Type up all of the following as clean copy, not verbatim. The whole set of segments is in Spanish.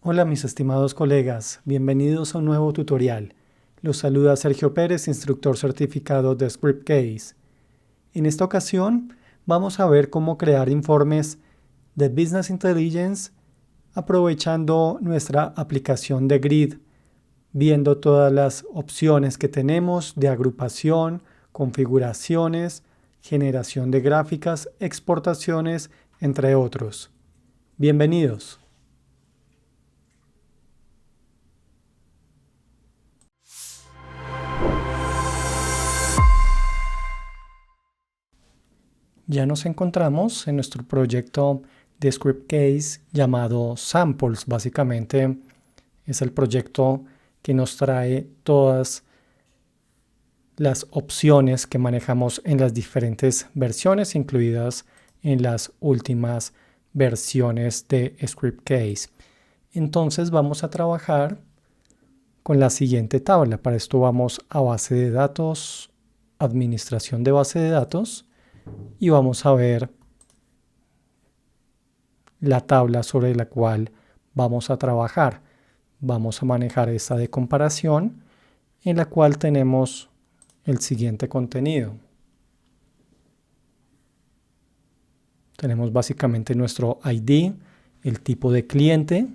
Hola mis estimados colegas, bienvenidos a un nuevo tutorial. Los saluda Sergio Pérez, instructor certificado de Scriptcase. En esta ocasión vamos a ver cómo crear informes de Business Intelligence aprovechando nuestra aplicación de Grid, viendo todas las opciones que tenemos de agrupación, configuraciones, generación de gráficas, exportaciones, entre otros. Bienvenidos. Ya nos encontramos en nuestro proyecto de Scriptcase llamado Samples. Básicamente es el proyecto que nos trae todas las opciones que manejamos en las diferentes versiones, incluidas en las últimas versiones de Scriptcase. Entonces vamos a trabajar con la siguiente tabla. Para esto vamos a base de datos, administración de base de datos, y vamos a ver la tabla sobre la cual vamos a trabajar. Vamos a manejar esta de comparación, en la cual tenemos el siguiente contenido. Tenemos básicamente nuestro ID, el tipo de cliente,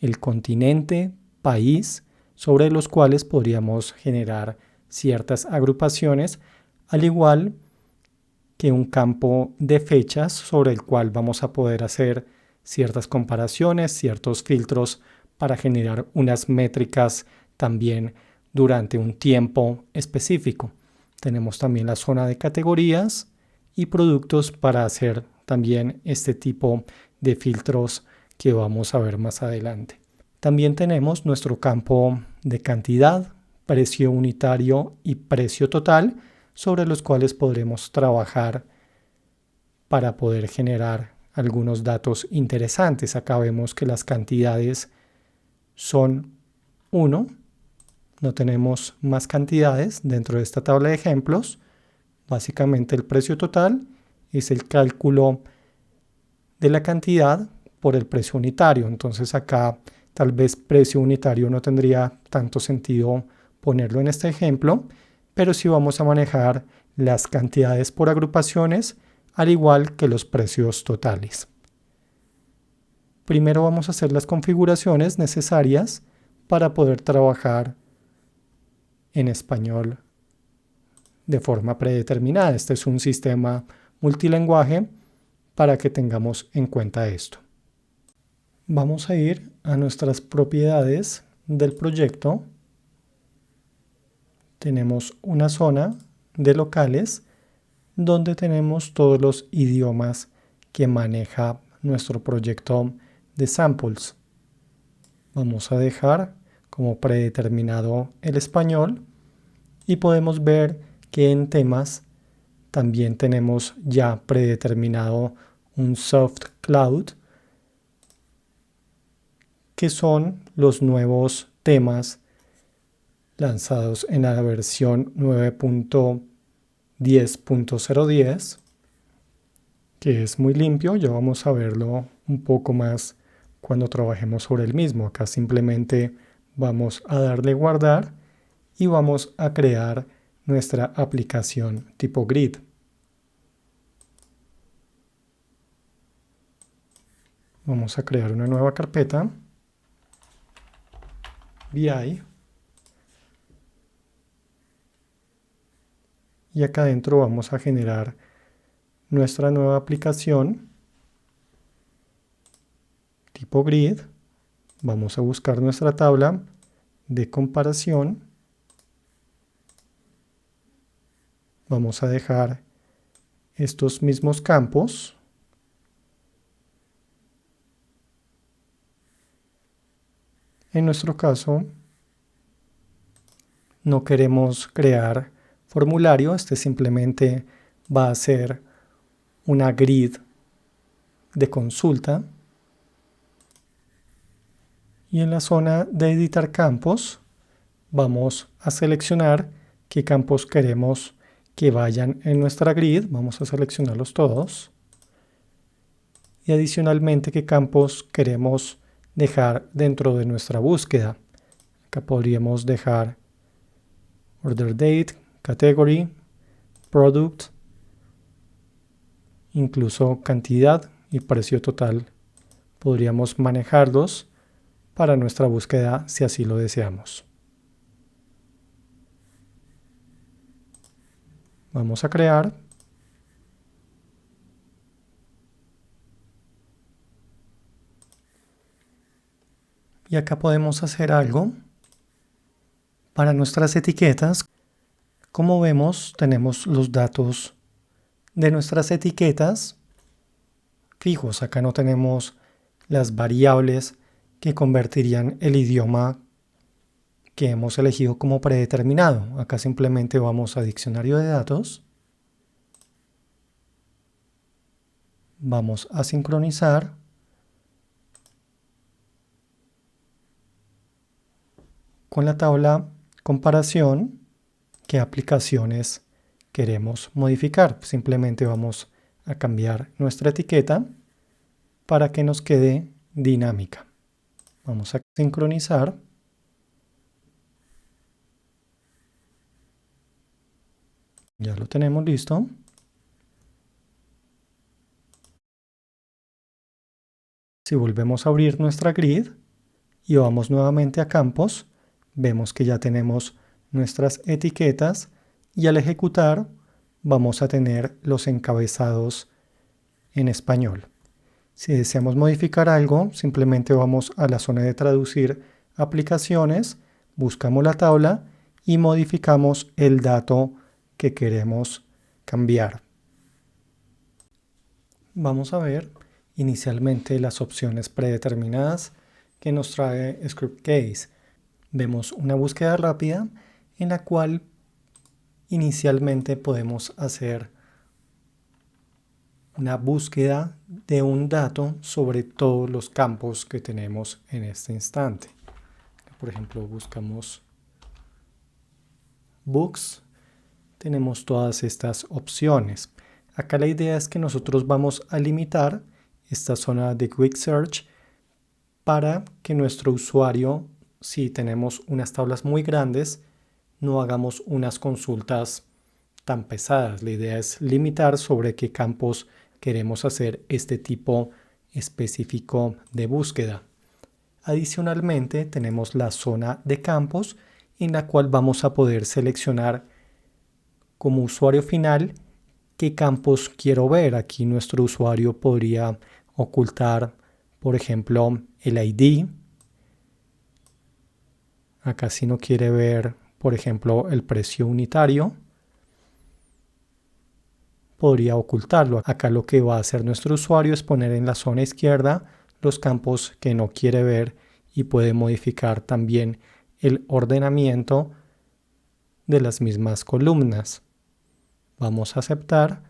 el continente, país, sobre los cuales podríamos generar ciertas agrupaciones, al igual que un campo de fechas sobre el cual vamos a poder hacer ciertas comparaciones, ciertos filtros para generar unas métricas también durante un tiempo específico. Tenemos también la zona de categorías y productos para hacer también este tipo de filtros que vamos a ver más adelante. También tenemos nuestro campo de cantidad, precio unitario y precio total, sobre los cuales podremos trabajar para poder generar algunos datos interesantes. Acá vemos que las cantidades son 1. No tenemos más cantidades dentro de esta tabla de ejemplos. Básicamente el precio total es el cálculo de la cantidad por el precio unitario. Entonces acá tal vez precio unitario no tendría tanto sentido ponerlo en este ejemplo, pero sí vamos a manejar las cantidades por agrupaciones, al igual que los precios totales. Primero vamos a hacer las configuraciones necesarias para poder trabajar en español de forma predeterminada. Este es un sistema multilingüe para que tengamos en cuenta esto. Vamos a ir a nuestras propiedades del proyecto. Tenemos una zona de locales donde tenemos todos los idiomas que maneja nuestro proyecto de samples. Vamos a dejar como predeterminado el español y podemos ver que en temas también tenemos ya predeterminado un soft cloud, que son los nuevos temas lanzados en la versión 9.10.010, que es muy limpio. Ya vamos a verlo un poco más cuando trabajemos sobre el mismo. Acá simplemente vamos a darle guardar y vamos a crear nuestra aplicación tipo grid. Vamos a crear una nueva carpeta, BI, y acá adentro vamos a generar nuestra nueva aplicación tipo grid. Vamos a buscar nuestra tabla de comparación. Vamos a dejar estos mismos campos. En nuestro caso, no queremos crear formulario. Este simplemente va a ser una grid de consulta. Y en la zona de editar campos, vamos a seleccionar qué campos queremos que vayan en nuestra grid. Vamos a seleccionarlos todos. Y adicionalmente qué campos queremos dejar dentro de nuestra búsqueda. Acá podríamos dejar order date, category, product, incluso cantidad y precio total. Podríamos manejarlos para nuestra búsqueda si así lo deseamos. Vamos a crear. Y acá podemos hacer algo para nuestras etiquetas. Como vemos, tenemos los datos de nuestras etiquetas fijos. Acá no tenemos las variables que convertirían el idioma que hemos elegido como predeterminado. Acá simplemente vamos a diccionario de datos. Vamos a sincronizar. Con la tabla comparación, ¿qué aplicaciones queremos modificar? Simplemente vamos a cambiar nuestra etiqueta para que nos quede dinámica. Vamos a sincronizar. Ya lo tenemos listo. Si volvemos a abrir nuestra grid y vamos nuevamente a campos, vemos que ya tenemos nuestras etiquetas y al ejecutar vamos a tener los encabezados en español. Si deseamos modificar algo, simplemente vamos a la zona de traducir aplicaciones, buscamos la tabla y modificamos el dato que queremos cambiar. Vamos a ver inicialmente las opciones predeterminadas que nos trae Scriptcase. Vemos una búsqueda rápida en la cual inicialmente podemos hacer una búsqueda de un dato sobre todos los campos que tenemos en este instante. Por ejemplo, buscamos books, tenemos todas estas opciones. Acá la idea es que nosotros vamos a limitar esta zona de Quick Search para que nuestro usuario, si tenemos unas tablas muy grandes, no hagamos unas consultas tan pesadas. La idea es limitar sobre qué campos queremos hacer este tipo específico de búsqueda. Adicionalmente, tenemos la zona de campos en la cual vamos a poder seleccionar como usuario final qué campos quiero ver. Aquí nuestro usuario podría ocultar, por ejemplo, el ID. Acá si no quiere ver, por ejemplo, el precio unitario, podría ocultarlo. Acá lo que va a hacer nuestro usuario es poner en la zona izquierda los campos que no quiere ver y puede modificar también el ordenamiento de las mismas columnas. Vamos a aceptar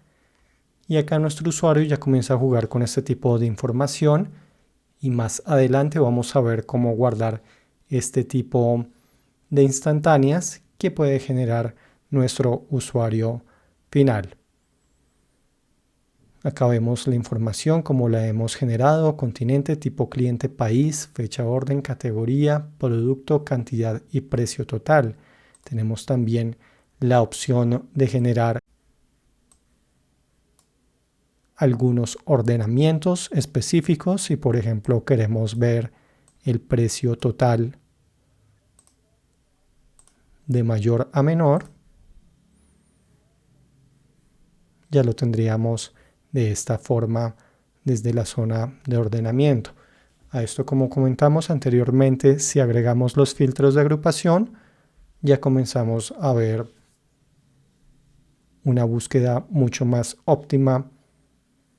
y acá nuestro usuario ya comienza a jugar con este tipo de información y más adelante vamos a ver cómo guardar este tipo de instantáneas que puede generar nuestro usuario final. Acá vemos la información como la hemos generado: continente, tipo cliente, país, fecha, orden, categoría, producto, cantidad y precio total. Tenemos también la opción de generar algunos ordenamientos específicos. Si por ejemplo queremos ver el precio total de mayor a menor, ya lo tendríamos de esta forma desde la zona de ordenamiento. A esto, como comentamos anteriormente, si agregamos los filtros de agrupación, ya comenzamos a ver una búsqueda mucho más óptima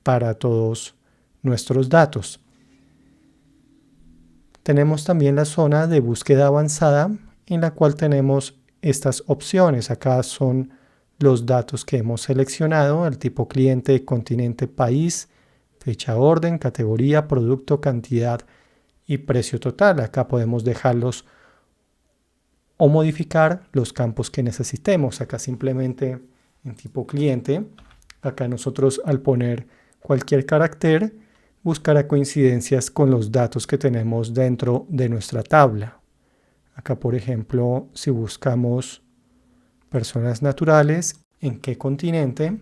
para todos nuestros datos. Tenemos también la zona de búsqueda avanzada en la cual tenemos estas opciones. Acá son los datos que hemos seleccionado: el tipo cliente, continente, país, fecha, orden, categoría, producto, cantidad y precio total. Acá podemos dejarlos o modificar los campos que necesitemos. Acá simplemente en tipo cliente, acá nosotros al poner cualquier carácter buscará coincidencias con los datos que tenemos dentro de nuestra tabla. Acá, por ejemplo, si buscamos personas naturales, ¿en qué continente?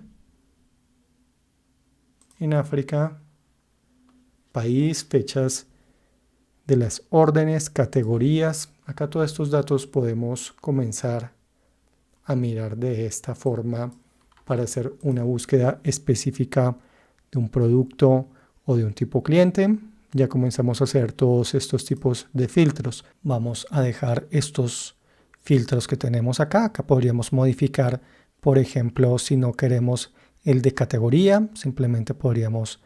En África, país, fechas de las órdenes, categorías. Acá todos estos datos podemos comenzar a mirar de esta forma para hacer una búsqueda específica de un producto o de un tipo cliente. Ya comenzamos a hacer todos estos tipos de filtros. Vamos a dejar estos filtros que tenemos acá. Acá podríamos modificar, por ejemplo, si no queremos el de categoría, simplemente podríamos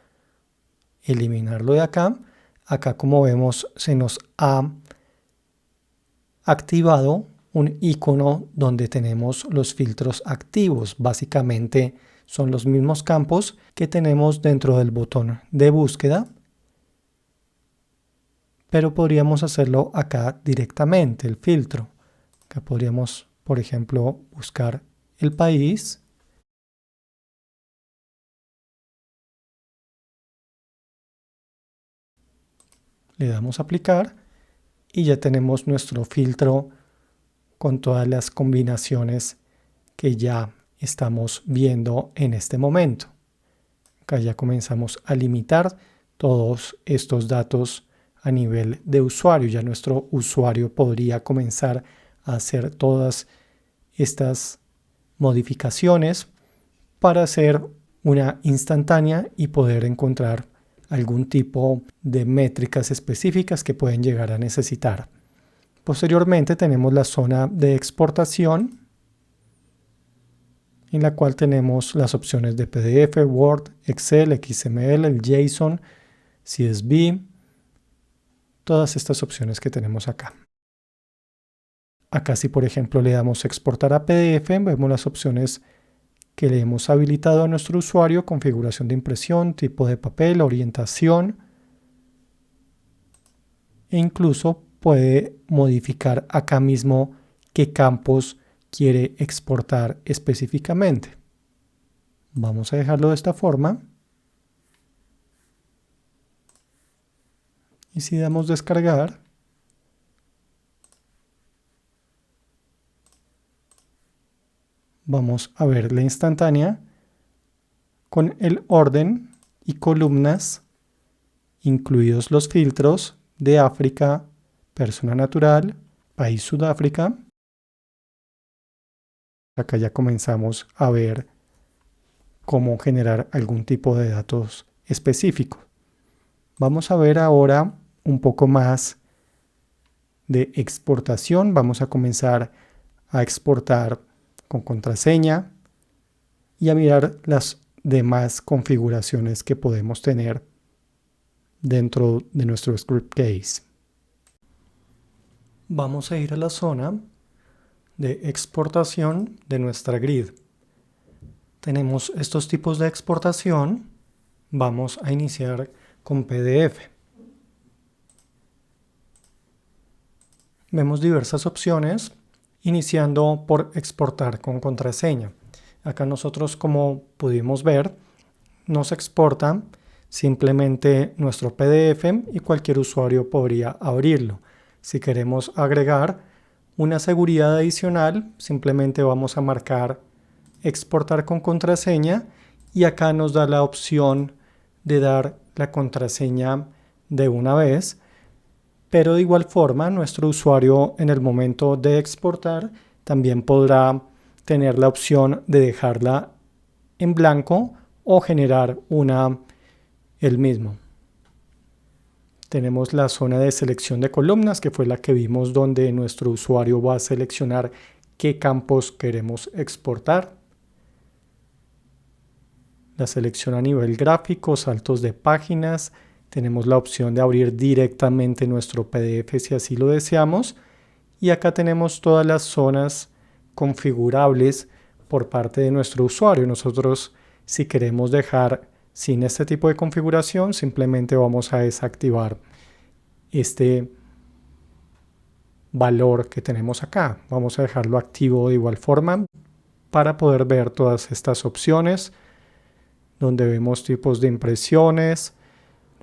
eliminarlo de acá. Acá, como vemos, se nos ha activado un icono donde tenemos los filtros activos. Básicamente son los mismos campos que tenemos dentro del botón de búsqueda, pero podríamos hacerlo acá directamente, el filtro. Acá podríamos, por ejemplo, buscar el país. Le damos a aplicar y ya tenemos nuestro filtro con todas las combinaciones que ya estamos viendo en este momento. Acá ya comenzamos a limitar todos estos datos a nivel de usuario. Ya nuestro usuario podría comenzar a hacer todas estas modificaciones para hacer una instantánea y poder encontrar algún tipo de métricas específicas que pueden llegar a necesitar. Posteriormente tenemos la zona de exportación, en la cual tenemos las opciones de PDF, Word, Excel, XML, el JSON, CSV, todas estas opciones que tenemos acá. Acá si por ejemplo le damos exportar a PDF, vemos las opciones que le hemos habilitado a nuestro usuario: configuración de impresión, tipo de papel, orientación, e incluso puede modificar acá mismo qué campos quiere exportar específicamente. Vamos a dejarlo de esta forma. Y si damos descargar, vamos a ver la instantánea con el orden y columnas, incluidos los filtros de África, persona natural, país Sudáfrica. Acá ya comenzamos a ver cómo generar algún tipo de datos específicos. Vamos a ver ahora un poco más de exportación. Vamos a comenzar a exportar con contraseña y a mirar las demás configuraciones que podemos tener dentro de nuestro script case. Vamos a ir a la zona de exportación de nuestra grid. Tenemos estos tipos de exportación. Vamos a iniciar con PDF. Vemos diversas opciones, iniciando por exportar con contraseña. Acá nosotros, como pudimos ver, nos exporta simplemente nuestro PDF y cualquier usuario podría abrirlo. Si queremos agregar una seguridad adicional, simplemente vamos a marcar exportar con contraseña y acá nos da la opción de dar la contraseña de una vez, pero de igual forma nuestro usuario en el momento de exportar también podrá tener la opción de dejarla en blanco o generar una él mismo. Tenemos la zona de selección de columnas, que fue la que vimos, donde nuestro usuario va a seleccionar qué campos queremos exportar. La selección a nivel gráfico, saltos de páginas. Tenemos la opción de abrir directamente nuestro PDF si así lo deseamos. Y acá tenemos todas las zonas configurables por parte de nuestro usuario. Nosotros, si queremos dejar sin este tipo de configuración, simplemente vamos a desactivar este valor que tenemos acá. Vamos a dejarlo activo de igual forma para poder ver todas estas opciones, donde vemos tipos de impresiones,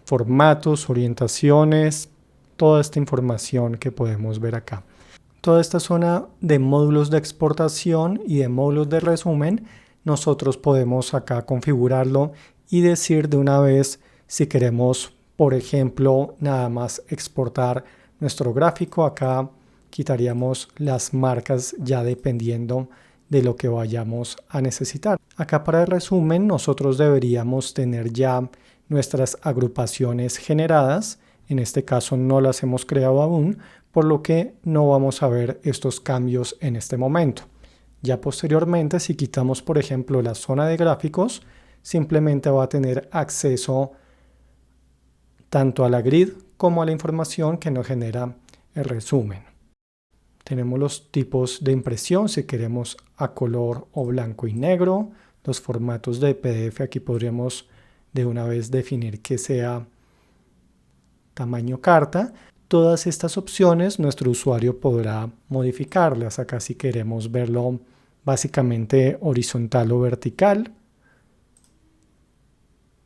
formatos, orientaciones, toda esta información que podemos ver acá. Toda esta zona de módulos de exportación y de módulos de resumen, nosotros podemos acá configurarlo y decir de una vez si queremos, por ejemplo, nada más exportar nuestro gráfico. Acá quitaríamos las marcas ya dependiendo de lo que vayamos a necesitar. Acá para el resumen nosotros deberíamos tener ya nuestras agrupaciones generadas. En este caso no las hemos creado aún, por lo que no vamos a ver estos cambios en este momento. Ya posteriormente, si quitamos por ejemplo la zona de gráficos, simplemente va a tener acceso tanto a la grid como a la información que nos genera el resumen. Tenemos los tipos de impresión, si queremos a color o blanco y negro. Los formatos de PDF, aquí podríamos de una vez definir que sea tamaño carta. Todas estas opciones nuestro usuario podrá modificarlas. Acá si queremos verlo básicamente horizontal o vertical.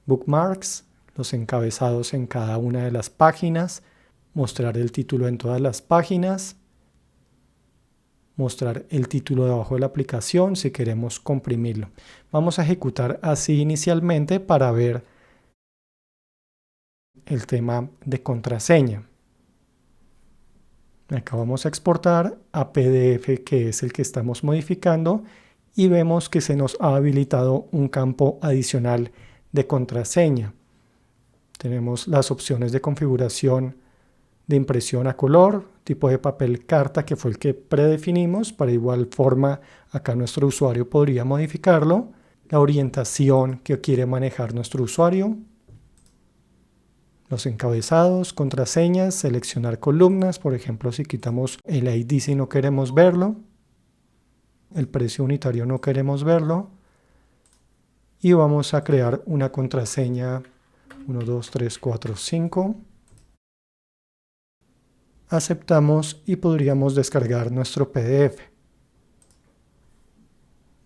Bookmarks, los encabezados en cada una de las páginas. Mostrar el título en todas las páginas. Mostrar el título debajo de la aplicación si queremos comprimirlo. Vamos a ejecutar así inicialmente para ver el tema de contraseña. Acá vamos a exportar a PDF, que es el que estamos modificando, y vemos que se nos ha habilitado un campo adicional de contraseña. Tenemos las opciones de configuración de impresión a color, tipo de papel carta, que fue el que predefinimos. Para igual forma, acá nuestro usuario podría modificarlo. La orientación que quiere manejar nuestro usuario. Los encabezados, contraseñas, seleccionar columnas, por ejemplo, si quitamos el ID si no queremos verlo. El precio unitario no queremos verlo. Y vamos a crear una contraseña 1, 2, 3, 4, 5. Aceptamos y podríamos descargar nuestro PDF.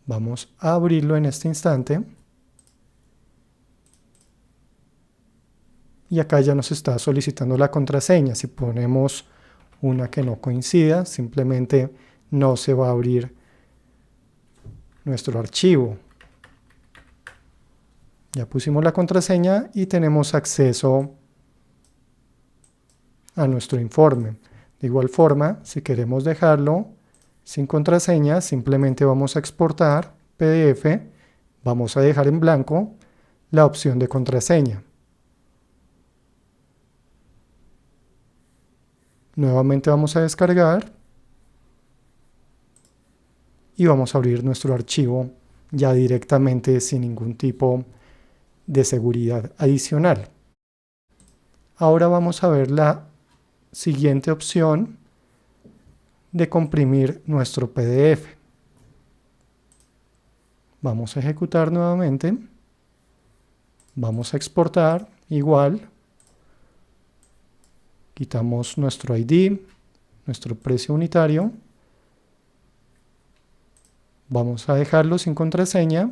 Vamos a abrirlo en este instante. Y acá ya nos está solicitando la contraseña. Si ponemos una que no coincida, simplemente no se va a abrir nuestro archivo. Ya pusimos la contraseña y tenemos acceso a nuestro informe. De igual forma, si queremos dejarlo sin contraseña, simplemente vamos a exportar PDF, vamos a dejar en blanco la opción de contraseña. Nuevamente vamos a descargar y vamos a abrir nuestro archivo ya directamente sin ningún tipo de seguridad adicional. Ahora vamos a ver la siguiente opción de comprimir nuestro PDF. Vamos a ejecutar nuevamente. Vamos a exportar igual. Quitamos nuestro ID, nuestro precio unitario. Vamos a dejarlo sin contraseña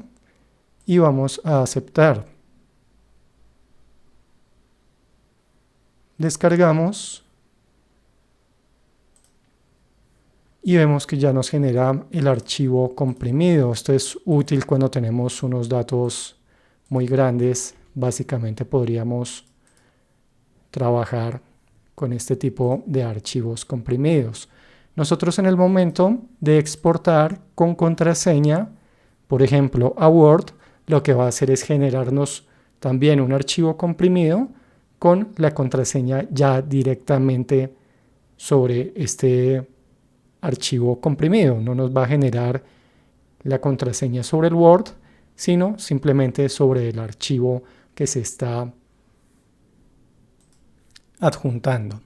y vamos a aceptar. Descargamos y vemos que ya nos genera el archivo comprimido. Esto es útil cuando tenemos unos datos muy grandes. Básicamente podríamos trabajar con este tipo de archivos comprimidos. Nosotros en el momento de exportar con contraseña, por ejemplo a Word, lo que va a hacer es generarnos también un archivo comprimido con la contraseña ya directamente sobre este archivo comprimido. No nos va a generar la contraseña sobre el Word, sino simplemente sobre el archivo que se está adjuntando.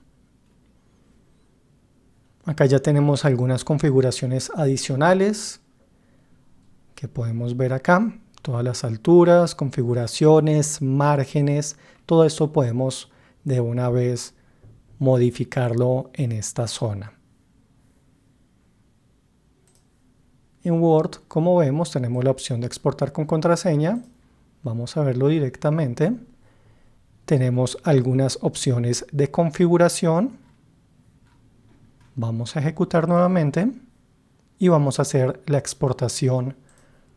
Acá ya tenemos algunas configuraciones adicionales que podemos ver acá. Todas las alturas, configuraciones, márgenes, todo esto podemos de una vez modificarlo en esta zona. En Word, como vemos, tenemos la opción de exportar con contraseña. Vamos a verlo directamente. tenemos algunas opciones de configuración. Vamos a ejecutar nuevamente y vamos a hacer la exportación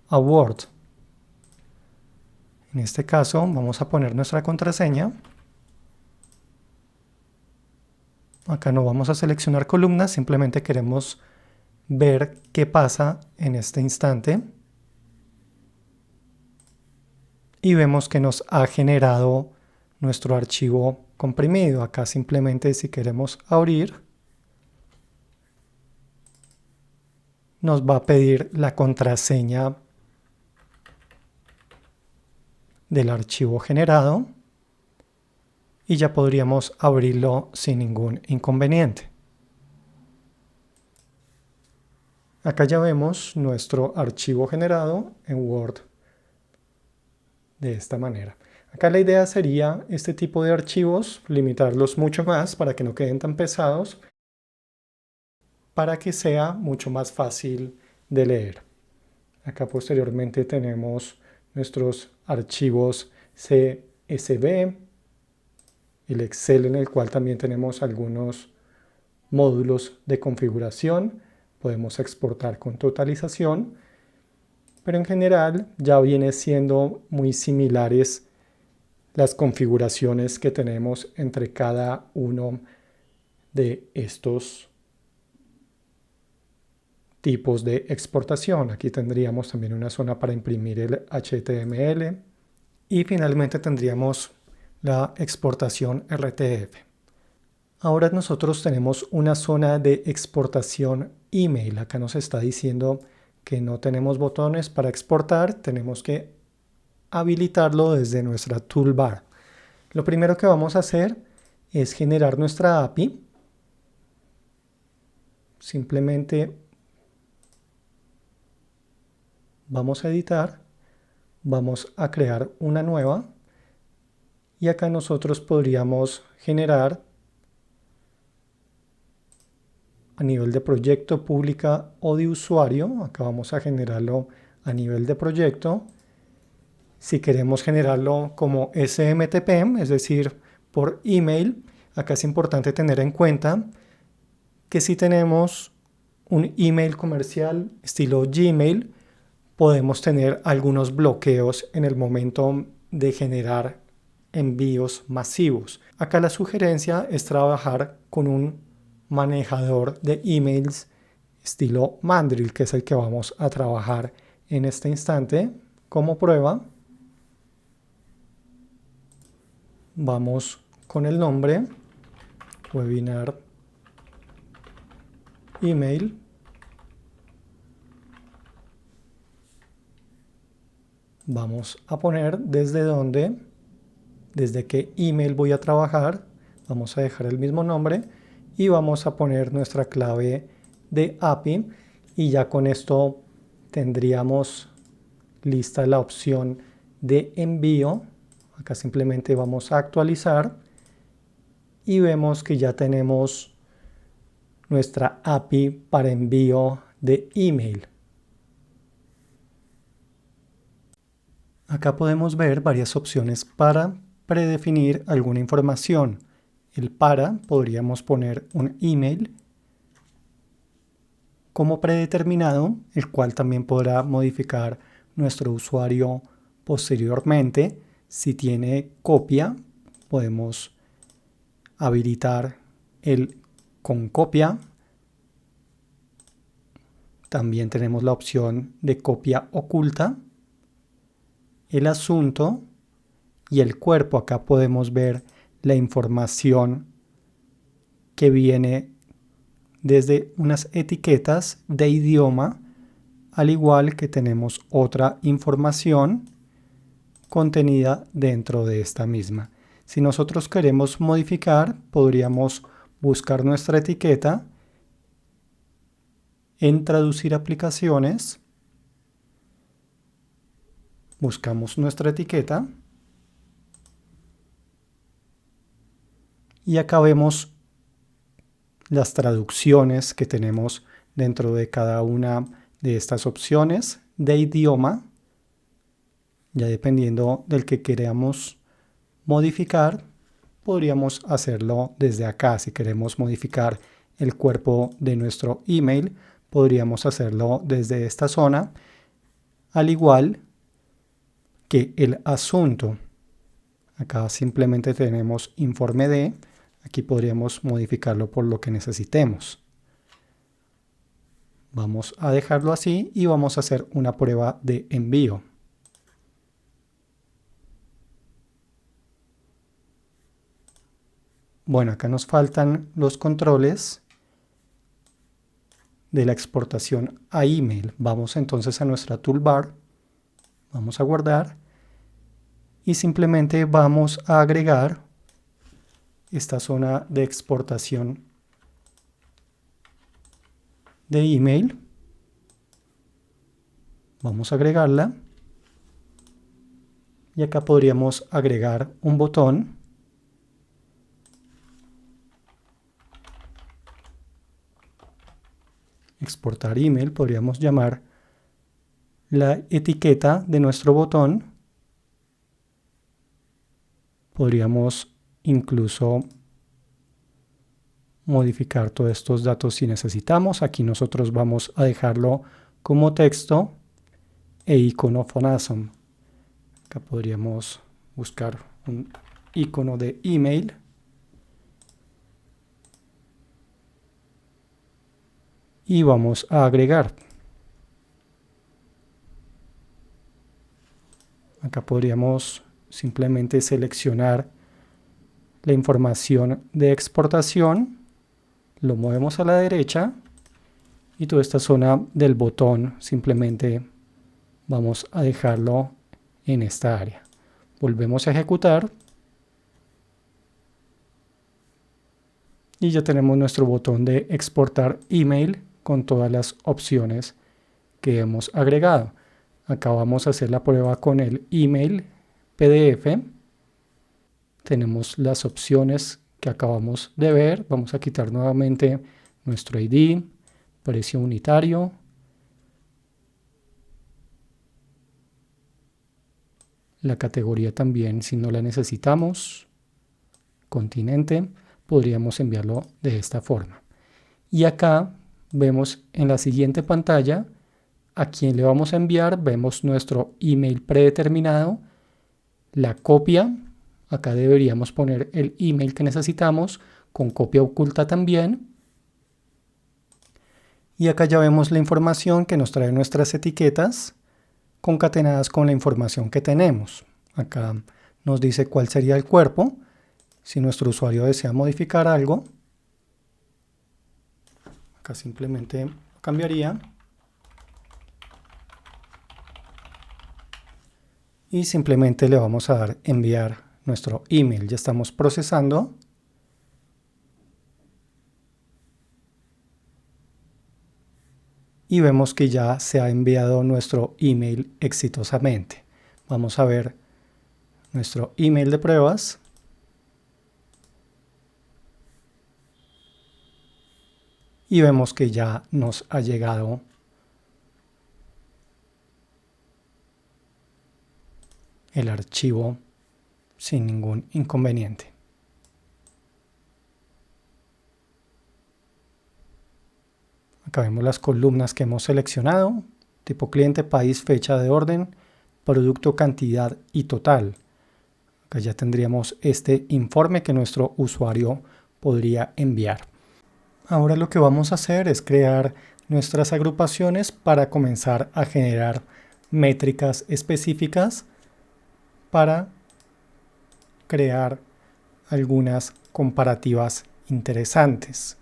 a Word. En este caso vamos a poner nuestra contraseña. Acá no vamos a seleccionar columnas, simplemente queremos ver qué pasa en este instante. Y vemos que nos ha generado nuestro archivo comprimido. Acá simplemente si queremos abrir, nos va a pedir la contraseña del archivo generado y ya podríamos abrirlo sin ningún inconveniente. Acá ya vemos nuestro archivo generado en Word de esta manera. Acá la idea sería este tipo de archivos, limitarlos mucho más para que no queden tan pesados, para que sea mucho más fácil de leer. Acá posteriormente tenemos nuestros archivos CSV, el Excel en el cual también tenemos algunos módulos de configuración, podemos exportar con totalización, pero en general ya viene siendo muy similares las configuraciones que tenemos entre cada uno de estos tipos de exportación. Aquí tendríamos también una zona para imprimir el HTML y finalmente tendríamos la exportación RTF. Ahora nosotros tenemos una zona de exportación email. Acá nos está diciendo que no tenemos botones para exportar, tenemos que habilitarlo desde nuestra toolbar. Lo primero que vamos a hacer es generar nuestra API. Simplemente vamos a editar, vamos a crear una nueva y acá nosotros podríamos generar a nivel de proyecto, pública o de usuario. Acá vamos a generarlo a nivel de proyecto. Si queremos generarlo como SMTP, es decir, por email, acá es importante tener en cuenta que si tenemos un email comercial estilo Gmail, podemos tener algunos bloqueos en el momento de generar envíos masivos. Acá la sugerencia es trabajar con un manejador de emails estilo Mandrill, que es el que vamos a trabajar en este instante. Como prueba, vamos con el nombre, webinar email. Vamos a poner desde qué email voy a trabajar. Vamos a dejar el mismo nombre y vamos a poner nuestra clave de API y ya con esto tendríamos lista la opción de envío. Acá simplemente vamos a actualizar y vemos que ya tenemos nuestra API para envío de email. Acá podemos ver varias opciones para predefinir alguna información. El para, podríamos poner un email como predeterminado, el cual también podrá modificar nuestro usuario posteriormente. Si tiene copia, podemos habilitar el con copia. También tenemos la opción de copia oculta. El asunto y el cuerpo. Acá podemos ver la información que viene desde unas etiquetas de idioma, al igual que tenemos otra información contenida dentro de esta misma. Si nosotros queremos modificar, podríamos buscar nuestra etiqueta en traducir aplicaciones. Buscamos nuestra etiqueta y acá vemos las traducciones que tenemos dentro de cada una de estas opciones de idioma, ya dependiendo del que queramos modificar, podríamos hacerlo desde acá. Si queremos modificar el cuerpo de nuestro email, podríamos hacerlo desde esta zona, al igual que el asunto. Acá simplemente tenemos informe de, aquí podríamos modificarlo por lo que necesitemos. Vamos a dejarlo así y vamos a hacer una prueba de envío. Bueno, acá nos faltan los controles de la exportación a email. Vamos entonces a nuestra toolbar, vamos a guardar y simplemente vamos a agregar esta zona de exportación de email. Vamos a agregarla y acá podríamos agregar un botón exportar email, podríamos llamar la etiqueta de nuestro botón. Podríamos incluso modificar todos estos datos si necesitamos. Aquí nosotros vamos a dejarlo como texto e icono Phonasm. Acá podríamos buscar un icono de email. Y vamos a agregar. Acá podríamos simplemente seleccionar la información de exportación, lo movemos a la derecha y toda esta zona del botón simplemente vamos a dejarlo en esta área. Volvemos a ejecutar y ya tenemos nuestro botón de exportar email con todas las opciones que hemos agregado. Acá vamos a hacer la prueba con el email PDF. Tenemos las opciones que acabamos de ver. Vamos a quitar nuevamente nuestro ID, precio unitario, la categoría también si no la necesitamos, continente, podríamos enviarlo de esta forma. Y acá vemos en la siguiente pantalla a quién le vamos a enviar, vemos nuestro email predeterminado, la copia, acá deberíamos poner el email que necesitamos con copia oculta también. Y acá ya vemos la información que nos trae nuestras etiquetas concatenadas con la información que tenemos. Acá nos dice cuál sería el cuerpo. Si nuestro usuario desea modificar algo, acá simplemente cambiaría. Y simplemente le vamos a dar enviar nuestro email. Ya estamos procesando. Y vemos que ya se ha enviado nuestro email exitosamente. Vamos a ver nuestro email de pruebas. Y vemos que ya nos ha llegado el archivo sin ningún inconveniente. Acá vemos las columnas que hemos seleccionado, tipo cliente, país, fecha de orden, producto, cantidad y total. Acá ya tendríamos este informe que nuestro usuario podría enviar. Ahora lo que vamos a hacer es crear nuestras agrupaciones para comenzar a generar métricas específicas para crear algunas comparativas interesantes.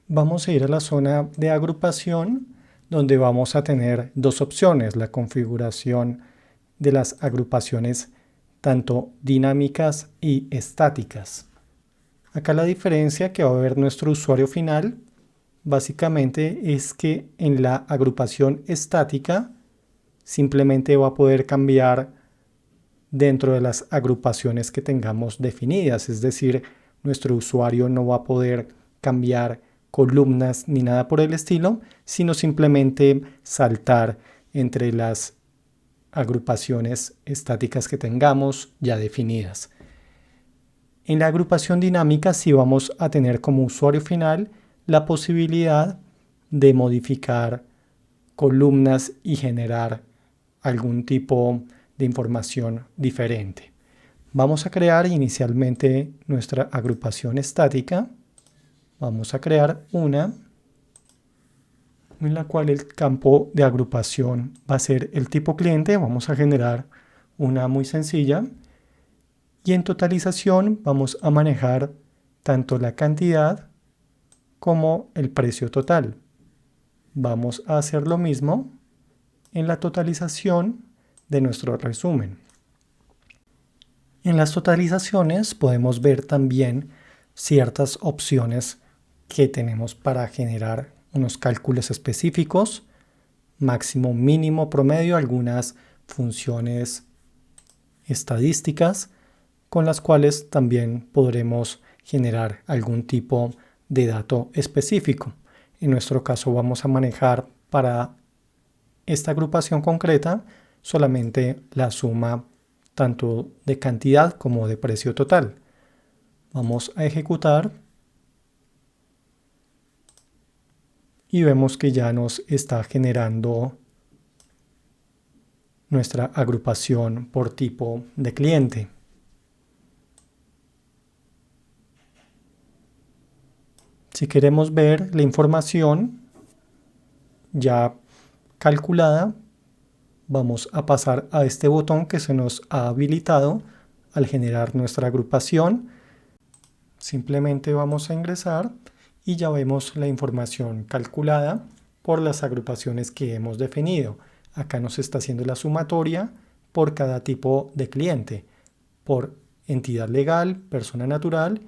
Vamos a ir a la zona de agrupación, donde vamos a tener dos opciones: la configuración de las agrupaciones tanto dinámicas y estáticas. Acá la diferencia que va a ver nuestro usuario final básicamente es que en la agrupación estática simplemente va a poder cambiar dentro de las agrupaciones que tengamos definidas, es decir, nuestro usuario no va a poder cambiar columnas ni nada por el estilo, sino simplemente saltar entre las agrupaciones estáticas que tengamos ya definidas. En la agrupación dinámica sí vamos a tener como usuario final la posibilidad de modificar columnas y generar algún tipo de información diferente. Vamos a crear inicialmente nuestra agrupación estática. Vamos a crear una en la cual el campo de agrupación va a ser el tipo cliente. Vamos a generar una muy sencilla. Y en totalización vamos a manejar tanto la cantidad como el precio total. Vamos a hacer lo mismo en la totalización de nuestro resumen. En las totalizaciones podemos ver también ciertas opciones que tenemos para generar unos cálculos específicos, máximo, mínimo, promedio, algunas funciones estadísticas con las cuales también podremos generar algún tipo de dato específico. En nuestro caso vamos a manejar para esta agrupación concreta solamente la suma tanto de cantidad como de precio total. Vamos a ejecutar y vemos que ya nos está generando nuestra agrupación por tipo de cliente. Si queremos ver la información ya calculada, vamos a pasar a este botón que se nos ha habilitado al generar nuestra agrupación. Simplemente vamos a ingresar y ya vemos la información calculada por las agrupaciones que hemos definido. Acá nos está haciendo la sumatoria por cada tipo de cliente, por entidad legal, persona natural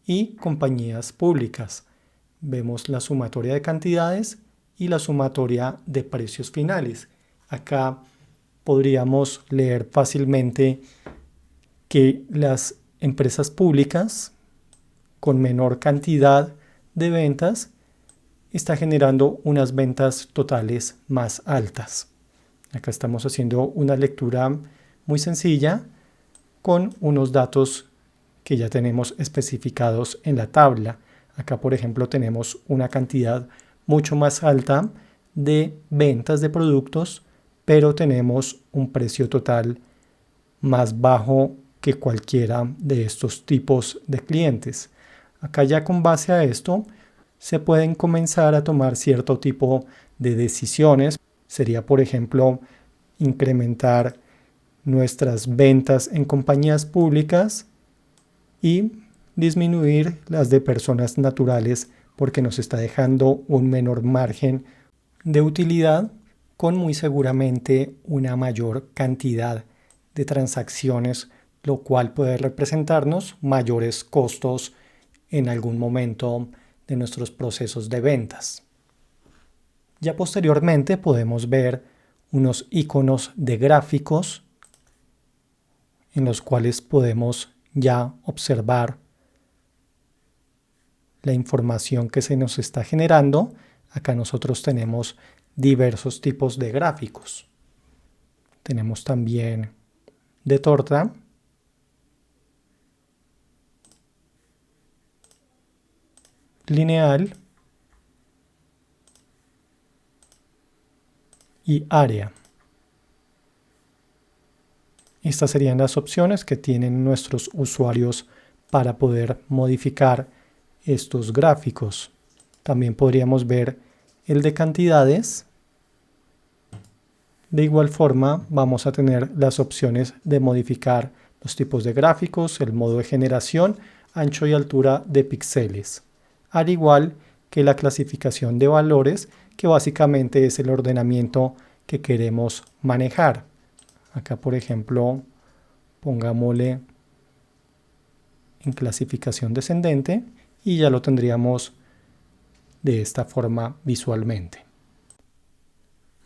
y compañías públicas. Vemos la sumatoria de cantidades y la sumatoria de precios finales. Acá podríamos leer fácilmente que las empresas públicas con menor cantidad de ventas está generando unas ventas totales más altas. Acá estamos haciendo una lectura muy sencilla con unos datos que ya tenemos especificados en la tabla. Acá, por ejemplo, tenemos una cantidad mucho más alta de ventas de productos, pero tenemos un precio total más bajo que cualquiera de estos tipos de clientes. Acá ya con base a esto se pueden comenzar a tomar cierto tipo de decisiones. Sería, por ejemplo, incrementar nuestras ventas en compañías públicas y disminuir las de personas naturales porque nos está dejando un menor margen de utilidad con muy seguramente una mayor cantidad de transacciones, lo cual puede representarnos mayores costos en algún momento de nuestros procesos de ventas. Ya posteriormente podemos ver unos iconos de gráficos en los cuales podemos ya observar la información que se nos está generando. Acá nosotros tenemos diversos tipos de gráficos. Tenemos también de torta, lineal y área. Estas serían las opciones que tienen nuestros usuarios para poder modificar estos gráficos. También podríamos ver el de cantidades. De igual forma vamos a tener las opciones de modificar los tipos de gráficos, el modo de generación, ancho y altura de píxeles, al igual que la clasificación de valores, que básicamente es el ordenamiento que queremos manejar. Acá, por ejemplo, pongámosle en clasificación descendente y ya lo tendríamos de esta forma visualmente.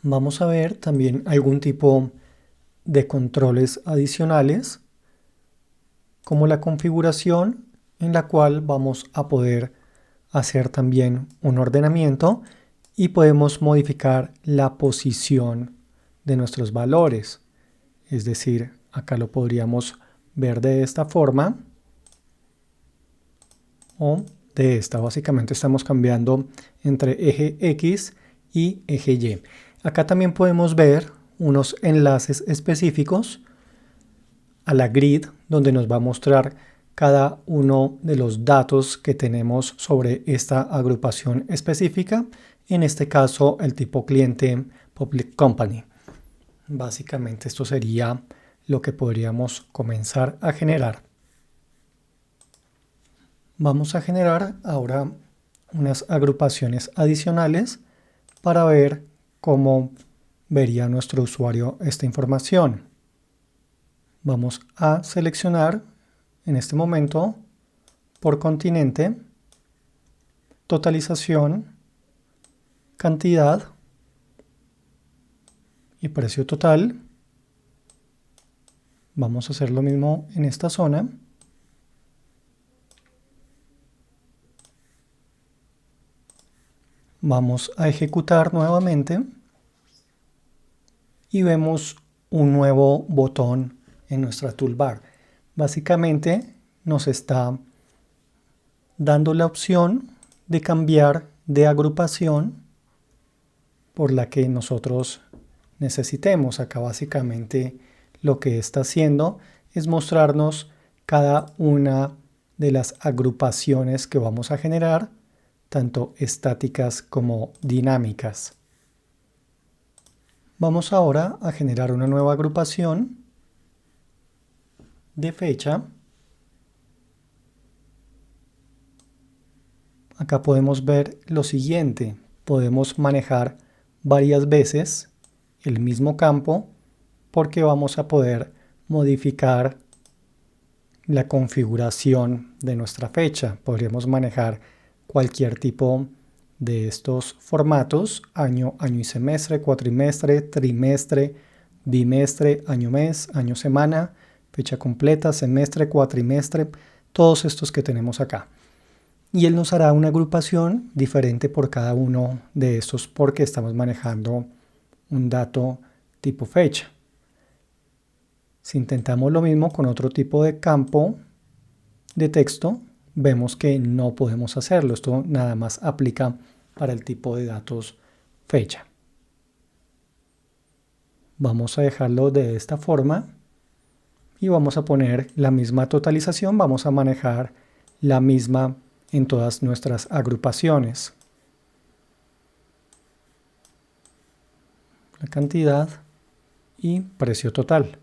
Vamos a ver también algún tipo de controles adicionales, como la configuración, en la cual vamos a poder hacer también un ordenamiento y podemos modificar la posición de nuestros valores. Es decir, acá lo podríamos ver de esta forma o de esta. Básicamente estamos cambiando entre eje X y eje Y. Acá también podemos ver unos enlaces específicos a la grid donde nos va a mostrar cada uno de los datos que tenemos sobre esta agrupación específica, en este caso el tipo cliente Public Company. Básicamente esto sería lo que podríamos comenzar a generar. Vamos a generar ahora unas agrupaciones adicionales para ver cómo vería nuestro usuario esta información. Vamos a seleccionar en este momento por continente, totalización, cantidad y precio total. Vamos a hacer lo mismo en esta zona. Vamos a ejecutar nuevamente y vemos un nuevo botón en nuestra toolbar. Básicamente nos está dando la opción de cambiar de agrupación por la que nosotros necesitemos. Acá básicamente lo que está haciendo es mostrarnos cada una de las agrupaciones que vamos a generar, tanto estáticas como dinámicas. Vamos ahora a generar una nueva agrupación de fecha. Acá podemos ver lo siguiente. Podemos manejar varias veces el mismo campo porque vamos a poder modificar la configuración de nuestra fecha. Podríamos manejar cualquier tipo de estos formatos: año, año y semestre, cuatrimestre, trimestre, bimestre, año, mes, año, semana, fecha completa, semestre, cuatrimestre, todos estos que tenemos acá. Y él nos hará una agrupación diferente por cada uno de estos porque estamos manejando un dato tipo fecha. Si intentamos lo mismo con otro tipo de campo de texto, vemos que no podemos hacerlo. Esto nada más aplica para el tipo de datos fecha. Vamos a dejarlo de esta forma y vamos a poner la misma totalización. Vamos a manejar la misma en todas nuestras agrupaciones. La cantidad y precio total.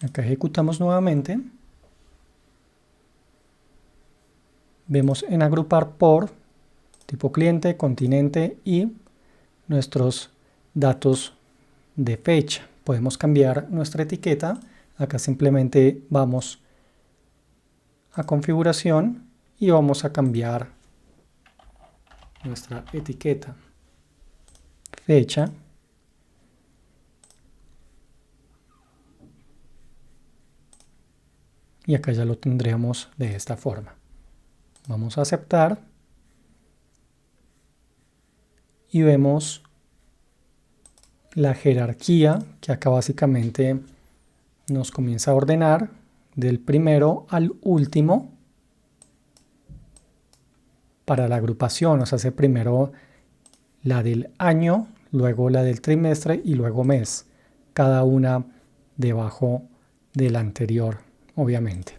Acá ejecutamos nuevamente. Vemos en agrupar por tipo cliente, continente y nuestros datos de fecha. Podemos cambiar nuestra etiqueta. Acá simplemente vamos a configuración y vamos a cambiar nuestra etiqueta. Fecha. Y acá ya lo tendríamos de esta forma. Vamos a aceptar. Y vemos la jerarquía que acá básicamente nos comienza a ordenar del primero al último para la agrupación. O sea, hace primero la del año, luego la del trimestre y luego mes. Cada una debajo de la anterior, obviamente.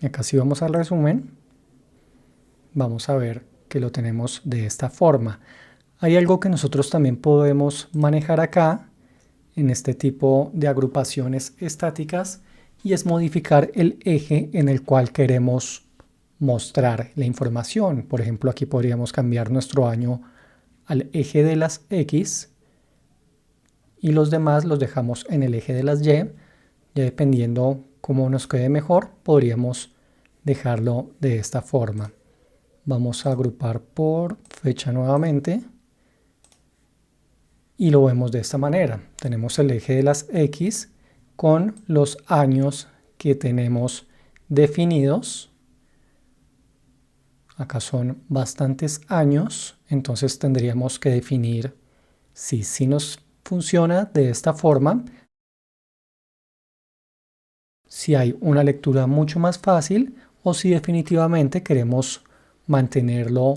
Acá si vamos al resumen, vamos a ver que lo tenemos de esta forma. Hay algo que nosotros también podemos manejar acá en este tipo de agrupaciones estáticas y es modificar el eje en el cual queremos mostrar la información. Por ejemplo, aquí podríamos cambiar nuestro año al eje de las X y los demás los dejamos en el eje de las Y. Ya dependiendo cómo nos quede mejor, podríamos dejarlo de esta forma. Vamos a agrupar por fecha nuevamente y lo vemos de esta manera. Tenemos el eje de las X con los años que tenemos definidos. Acá son bastantes años Entonces tendríamos que definir si nos funciona de esta forma, si hay una lectura mucho más fácil o si definitivamente queremos mantenerlo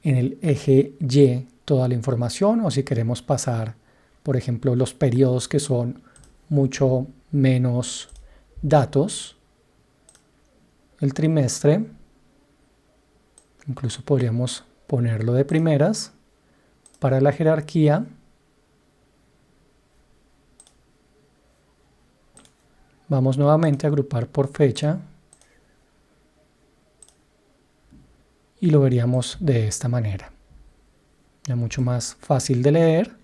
en el eje Y toda la información, o si queremos pasar, por ejemplo, los periodos que son mucho menos datos, el trimestre, incluso podríamos ponerlo de primeras. Para la jerarquía, vamos nuevamente a agrupar por fecha y lo veríamos de esta manera. Ya mucho más fácil de leer.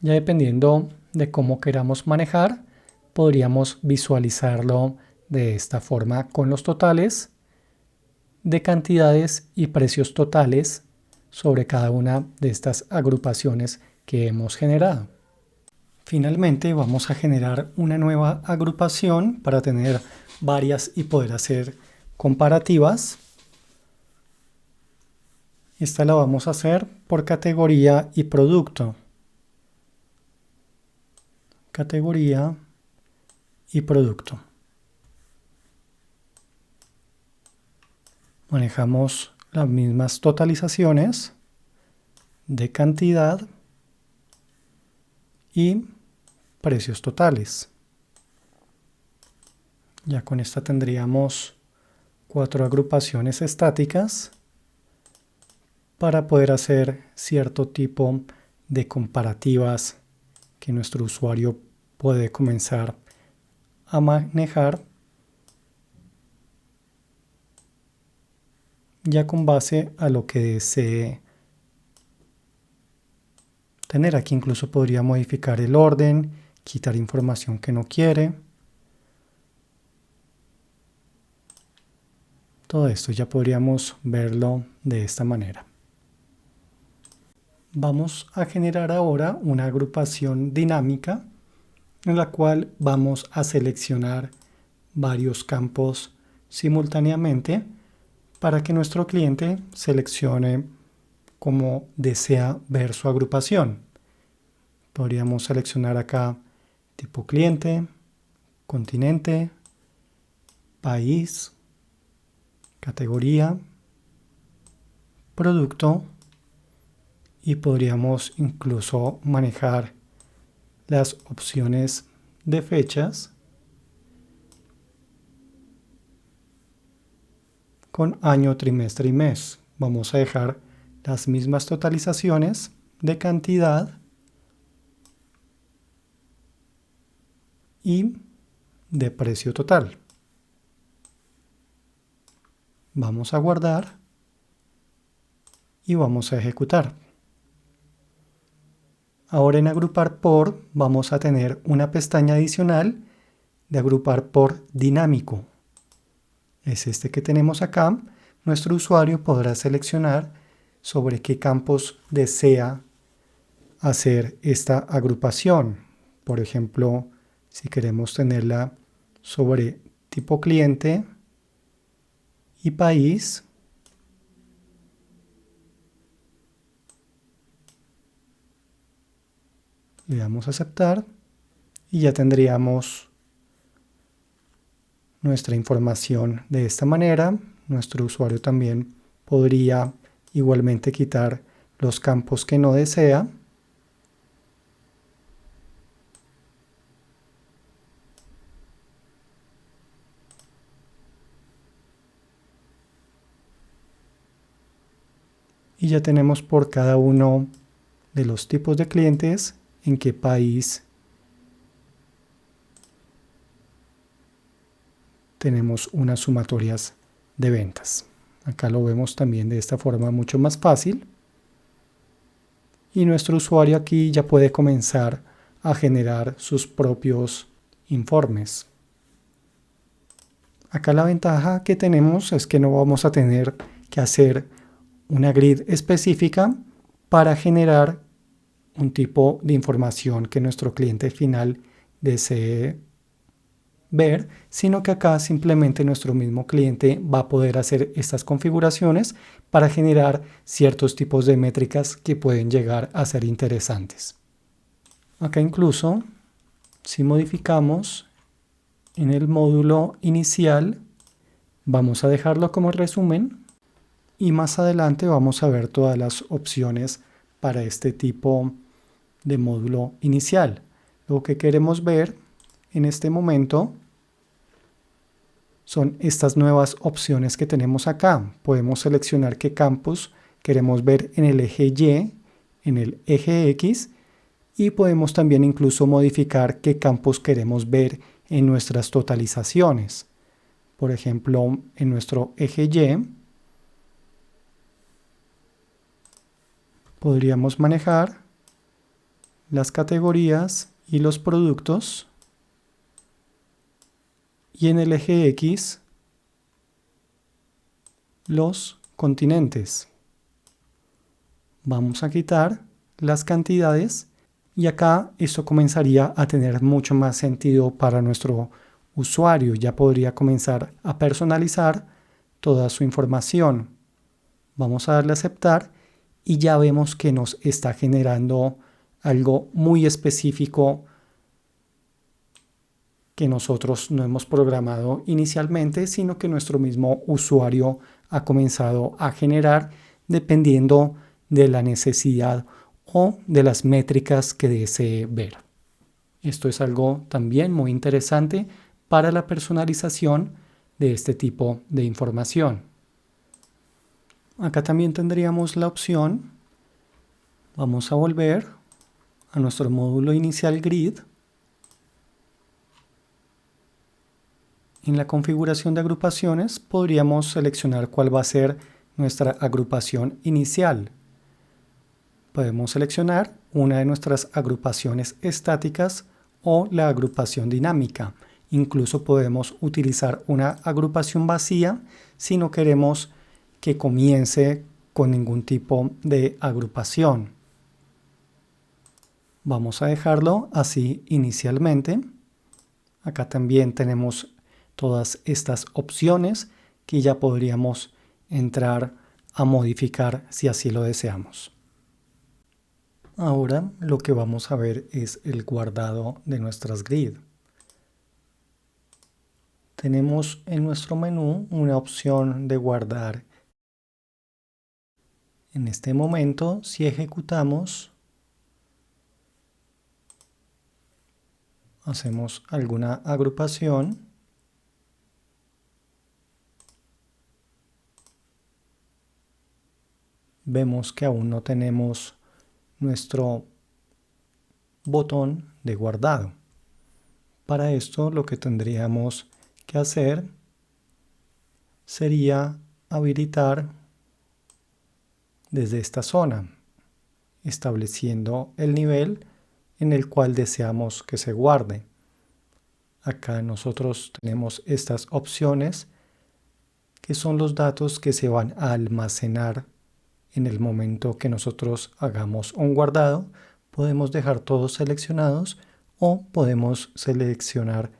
Ya dependiendo de cómo queramos manejar, podríamos visualizarlo de esta forma con los totales de cantidades y precios totales sobre cada una de estas agrupaciones que hemos generado. Finalmente vamos a generar una nueva agrupación para tener varias y poder hacer comparativas. Esta la vamos a hacer por categoría y producto. Categoría y producto. Manejamos las mismas totalizaciones de cantidad y precios totales. Ya con esta tendríamos 4 agrupaciones estáticas para poder hacer cierto tipo de comparativas que nuestro usuario puede comenzar a manejar ya con base a lo que desee tener. Aquí incluso podría modificar el orden, quitar información que no quiere. Todo esto ya podríamos verlo de esta manera. Vamos a generar ahora una agrupación dinámica en la cual vamos a seleccionar varios campos simultáneamente para que nuestro cliente seleccione como desea ver su agrupación. Podríamos seleccionar acá tipo cliente, continente, país, categoría, producto, y podríamos incluso manejar las opciones de fechas con año, trimestre y mes. Vamos a dejar las mismas totalizaciones de cantidad y de precio total. Vamos a guardar y vamos a ejecutar. Ahora en agrupar por vamos a tener una pestaña adicional de agrupar por dinámico. Es este que tenemos acá. Nuestro usuario podrá seleccionar sobre qué campos desea hacer esta agrupación. Por ejemplo, si queremos tenerla sobre tipo cliente y país, le damos a aceptar y ya tendríamos nuestra información de esta manera. Nuestro usuario también podría igualmente quitar los campos que no desea. Y ya tenemos por cada uno de los tipos de clientes en qué país tenemos unas sumatorias de ventas. Acá lo vemos también de esta forma mucho más fácil. Y nuestro usuario aquí ya puede comenzar a generar sus propios informes. Acá la ventaja que tenemos es que no vamos a tener que hacer una grid específica para generar un tipo de información que nuestro cliente final desee ver, sino que acá simplemente nuestro mismo cliente va a poder hacer estas configuraciones para generar ciertos tipos de métricas que pueden llegar a ser interesantes. Acá incluso, si modificamos en el módulo inicial, vamos a dejarlo como resumen y más adelante vamos a ver todas las opciones para este tipo de módulo inicial. Lo que queremos ver en este momento son estas nuevas opciones que tenemos acá. Podemos seleccionar qué campus queremos ver en el eje Y, en el eje X, y podemos también incluso modificar qué campus queremos ver en nuestras totalizaciones. Por ejemplo, en nuestro eje Y podríamos manejar las categorías y los productos, y en el eje X los continentes. Vamos a quitar las cantidades y acá esto comenzaría a tener mucho más sentido para nuestro usuario. Ya podría comenzar a personalizar toda su información. Vamos a darle a aceptar y ya vemos que nos está generando algo muy específico que nosotros no hemos programado inicialmente, sino que nuestro mismo usuario ha comenzado a generar dependiendo de la necesidad o de las métricas que desee ver. Esto es algo también muy interesante para la personalización de este tipo de información. Acá también tendríamos la opción, vamos a volver a nuestro módulo inicial grid. En la configuración de agrupaciones podríamos seleccionar cuál va a ser nuestra agrupación inicial. Podemos seleccionar una de nuestras agrupaciones estáticas o la agrupación dinámica. Incluso podemos utilizar una agrupación vacía si no queremos que comience con ningún tipo de agrupación. Vamos a dejarlo así inicialmente. Acá también tenemos todas estas opciones que ya podríamos entrar a modificar si así lo deseamos. Ahora lo que vamos a ver es el guardado de nuestras grid. Tenemos en nuestro menú una opción de guardar. En este momento, si ejecutamos, hacemos alguna agrupación, vemos que aún no tenemos nuestro botón de guardado. Para esto lo que tendríamos que hacer sería habilitar desde esta zona, estableciendo el nivel en el cual deseamos que se guarde. Acá nosotros tenemos estas opciones que son los datos que se van a almacenar en el momento que nosotros hagamos un guardado. Podemos dejar todos seleccionados o podemos seleccionar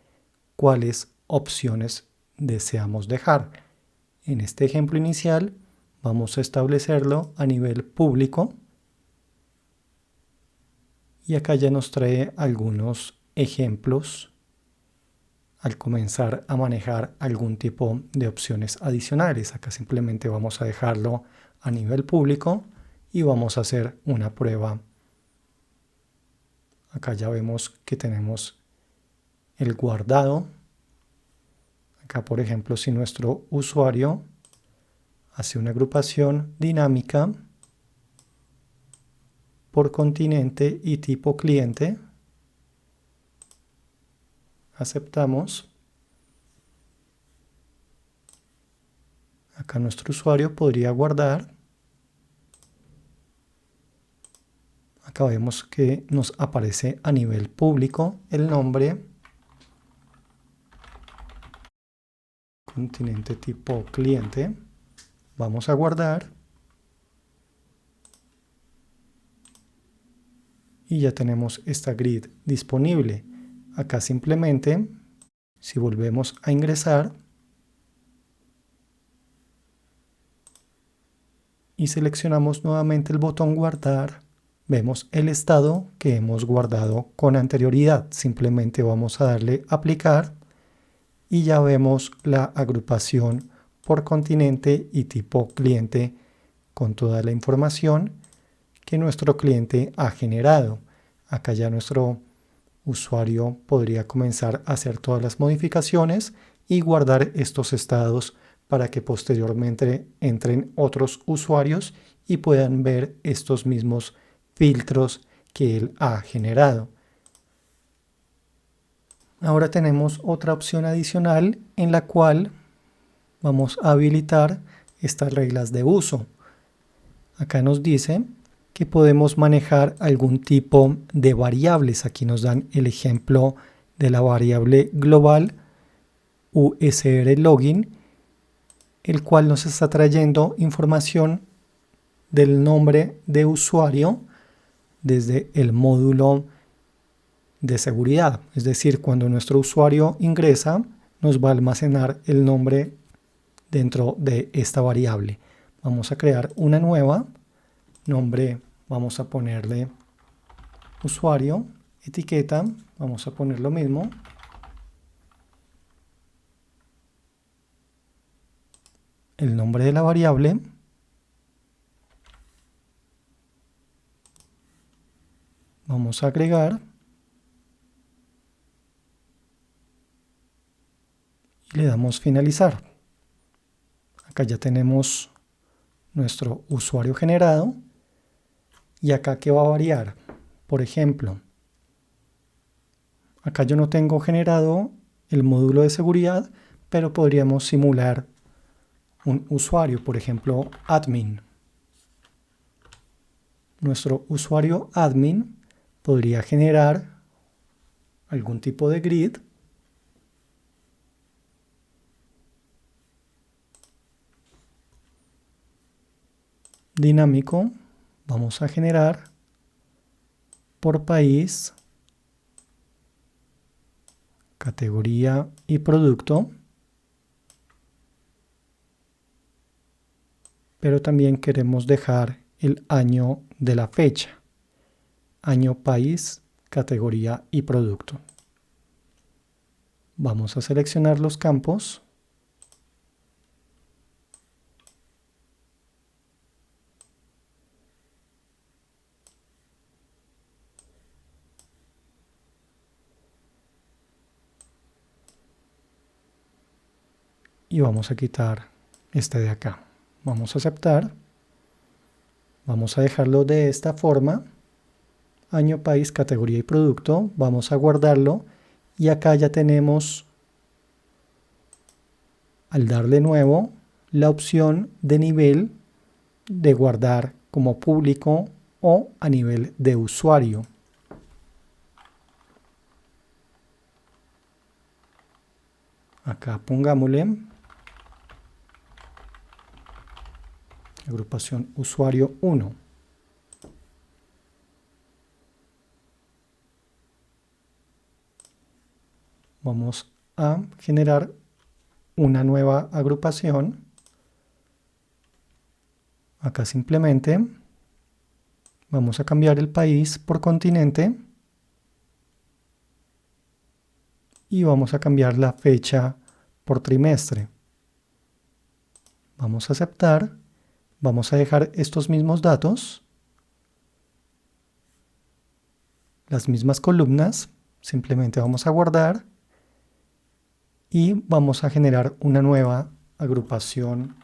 cuáles opciones deseamos dejar. En este ejemplo inicial vamos a establecerlo a nivel público y acá ya nos trae algunos ejemplos al comenzar a manejar algún tipo de opciones adicionales. Acá simplemente vamos a dejarlo a nivel público y vamos a hacer una prueba. Acá ya vemos que tenemos el guardado. Acá, por ejemplo, si nuestro usuario hace una agrupación dinámica por continente y tipo cliente, aceptamos. Acá nuestro usuario podría guardar. Acá vemos que nos aparece a nivel público el nombre, continente tipo cliente. Vamos a guardar. Y ya tenemos esta grid disponible. Acá simplemente Si volvemos a ingresar y seleccionamos nuevamente el botón guardar, vemos el estado que hemos guardado con anterioridad. Simplemente vamos a darle aplicar y ya vemos la agrupación por continente y tipo cliente con toda la información que nuestro cliente ha generado. Acá ya nuestro usuario podría comenzar a hacer todas las modificaciones y guardar estos estados para que posteriormente entren otros usuarios y puedan ver estos mismos filtros que él ha generado. Ahora tenemos otra opción adicional en la cual vamos a habilitar estas reglas de uso. Acá nos dice que podemos manejar algún tipo de variables. Aquí nos dan el ejemplo de la variable global USR login, el cual nos está trayendo información del nombre de usuario desde el módulo de seguridad. Es decir, cuando nuestro usuario ingresa, nos va a almacenar el nombre dentro de esta variable. Vamos a crear una nueva. Nombre, vamos a ponerle usuario. Etiqueta, vamos a poner lo mismo. El nombre de la variable. Vamos a agregar. Y le damos finalizar. Acá ya tenemos nuestro usuario generado. Y acá, ¿qué va a variar? Por ejemplo, acá yo no tengo generado el módulo de seguridad, pero podríamos simular un usuario, por ejemplo, admin. Nuestro usuario admin podría generar algún tipo de grid dinámico. Vamos a generar por país, categoría y producto, pero también queremos dejar el año de la fecha, año, país, categoría y producto. Vamos a seleccionar los campos. Y vamos a quitar este de acá. Vamos a aceptar. Vamos a dejarlo de esta forma. Año, país, categoría y producto. Vamos a guardarlo. Y acá ya tenemos, al darle nuevo, la opción de nivel de guardar como público o a nivel de usuario. Acá pongámosle agrupación usuario 1. Vamos a generar una nueva agrupación. Acá simplemente vamos a cambiar el país por continente y vamos a cambiar la fecha por trimestre. Vamos a aceptar. Vamos a dejar estos mismos datos, las mismas columnas. Simplemente vamos a guardar y vamos a generar una nueva agrupación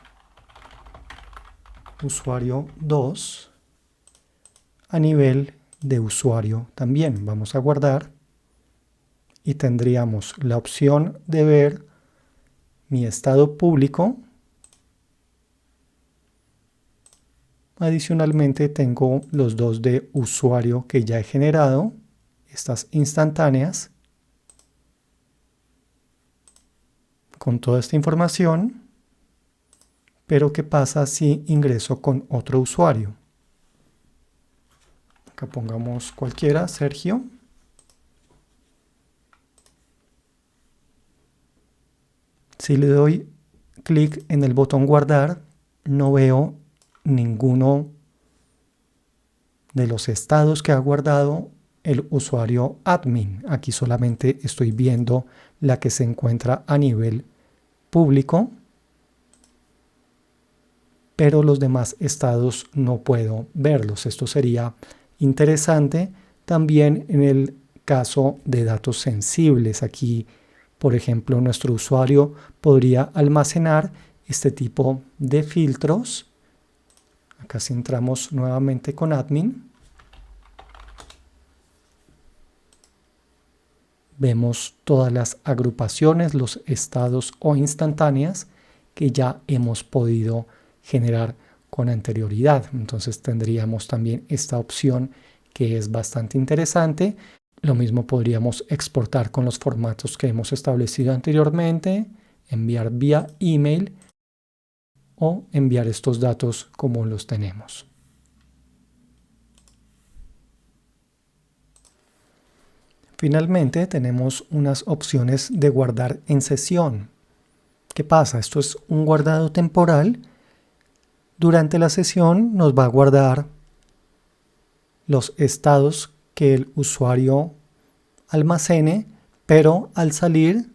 usuario 2 a nivel de usuario también. Vamos a guardar y tendríamos la opción de ver mi estado público. Adicionalmente tengo los dos de usuario que ya he generado, estas instantáneas, con toda esta información. Pero ¿qué pasa si ingreso con otro usuario? Acá pongamos cualquiera, Sergio. Si le doy clic en el botón guardar, no veo ninguno de los estados que ha guardado el usuario admin. Aquí solamente estoy viendo la que se encuentra a nivel público, pero los demás estados no puedo verlos. Esto sería interesante también en el caso de datos sensibles. Aquí, por ejemplo, nuestro usuario podría almacenar este tipo de filtros. Acá si entramos nuevamente con admin, vemos todas las agrupaciones, los estados o instantáneas que ya hemos podido generar con anterioridad. Entonces tendríamos también esta opción que es bastante interesante. Lo mismo podríamos exportar con los formatos que hemos establecido anteriormente, enviar vía email o enviar estos datos como los tenemos. Finalmente tenemos unas opciones de guardar en sesión. ¿Qué pasa? Esto es un guardado temporal. Durante la sesión nos va a guardar los estados que el usuario almacene, pero al salir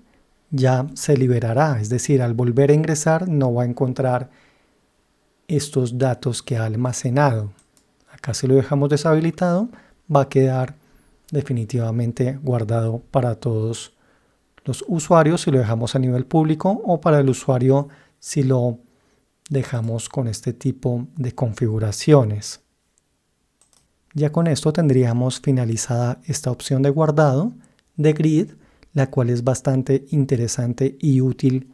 ya se liberará. Es decir, al volver a ingresar no va a encontrar estos datos que ha almacenado. Acá si lo dejamos deshabilitado va a quedar definitivamente guardado para todos los usuarios si lo dejamos a nivel público, o para el usuario si lo dejamos con este tipo de configuraciones. Ya con esto tendríamos finalizada esta opción de guardado de grid, la cual es bastante interesante y útil,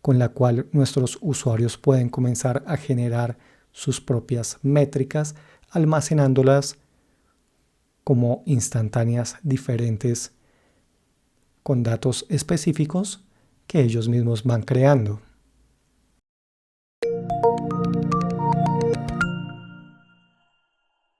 con la cual nuestros usuarios pueden comenzar a generar sus propias métricas, almacenándolas como instantáneas diferentes con datos específicos que ellos mismos van creando.